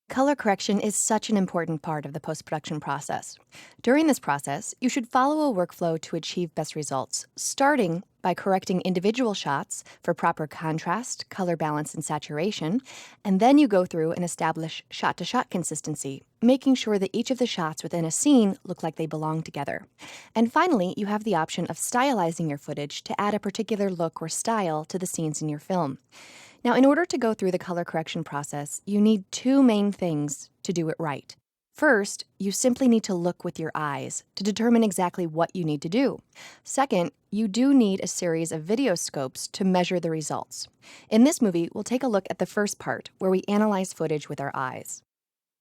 Color correction is such an important part of the post-production process. During this process, you should follow a workflow to achieve best results, starting by correcting individual shots for proper contrast, color balance, and saturation, and then you go through and establish shot-to-shot consistency, making sure that each of the shots within a scene look like they belong together. And finally, you have the option of stylizing your footage to add a particular look or style to the scenes in your film. Now, in order to go through the color correction process, you need two main things to do it right. First, you simply need to look with your eyes to determine exactly what you need to do. Second, you do need a series of video scopes to measure the results. In this movie, we'll take a look at the first part, where we analyze footage with our eyes.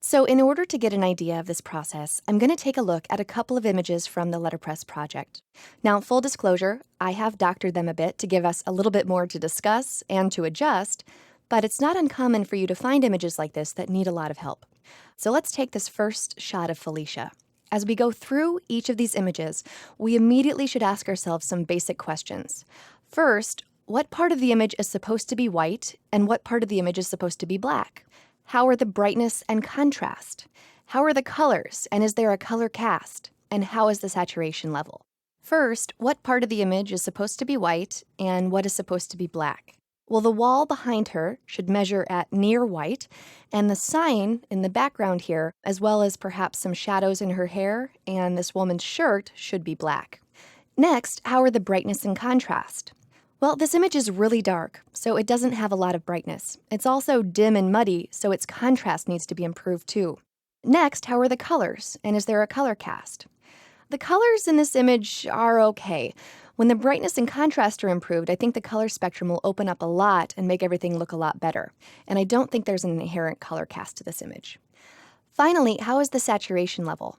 So in order to get an idea of this process, I'm going to take a look at a couple of images from the Letterpress project. Now, full disclosure, I have doctored them a bit to give us a little bit more to discuss and to adjust, but it's not uncommon for you to find images like this that need a lot of help. So let's take this first shot of Felicia. As we go through each of these images, we immediately should ask ourselves some basic questions. First, what part of the image is supposed to be white and what part of the image is supposed to be black? How are the brightness and contrast? How are the colors, and is there a color cast? And how is the saturation level? First, what part of the image is supposed to be white and what is supposed to be black? Well, the wall behind her should measure at near white, and the sign in the background here, as well as perhaps some shadows in her hair and this woman's shirt, should be black. Next, how are the brightness and contrast? Well, this image is really dark, so it doesn't have a lot of brightness. It's also dim and muddy, so its contrast needs to be improved too. Next, how are the colors, and is there a color cast? The colors in this image are okay. When the brightness and contrast are improved, I think the color spectrum will open up a lot and make everything look a lot better. And I don't think there's an inherent color cast to this image. Finally, how is the saturation level?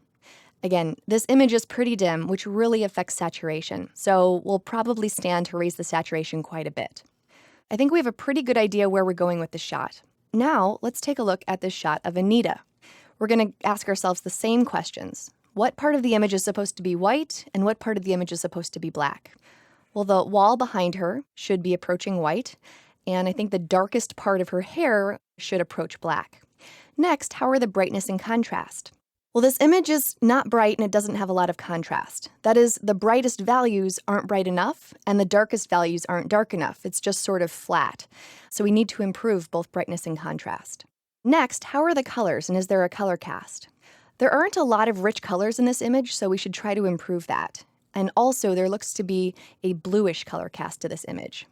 Again, this image is pretty dim, which really affects saturation, so we'll probably stand to raise the saturation quite a bit. I think we have a pretty good idea where we're going with the shot. Now, let's take a look at this shot of Anita. We're going to ask ourselves the same questions. What part of the image is supposed to be white, and what part of the image is supposed to be black? Well, the wall behind her should be approaching white, and I think the darkest part of her hair should approach black. Next, how are the brightness and contrast? Well, this image is not bright and it doesn't have a lot of contrast. That is, the brightest values aren't bright enough and the darkest values aren't dark enough. It's just sort of flat. So we need to improve both brightness and contrast. Next, how are the colors, and is there a color cast? There aren't a lot of rich colors in this image, so we should try to improve that. And also, there looks to be a bluish color cast to this image.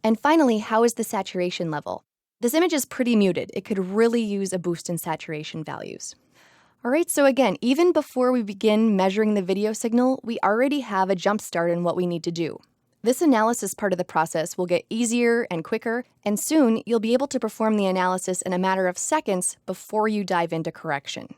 And finally, how is the saturation level? This image is pretty muted. It could really use a boost in saturation values. All right, so again, even before we begin measuring the video signal, we already have a jump start in what we need to do. This analysis part of the process will get easier and quicker, and soon you'll be able to perform the analysis in a matter of seconds before you dive into correction.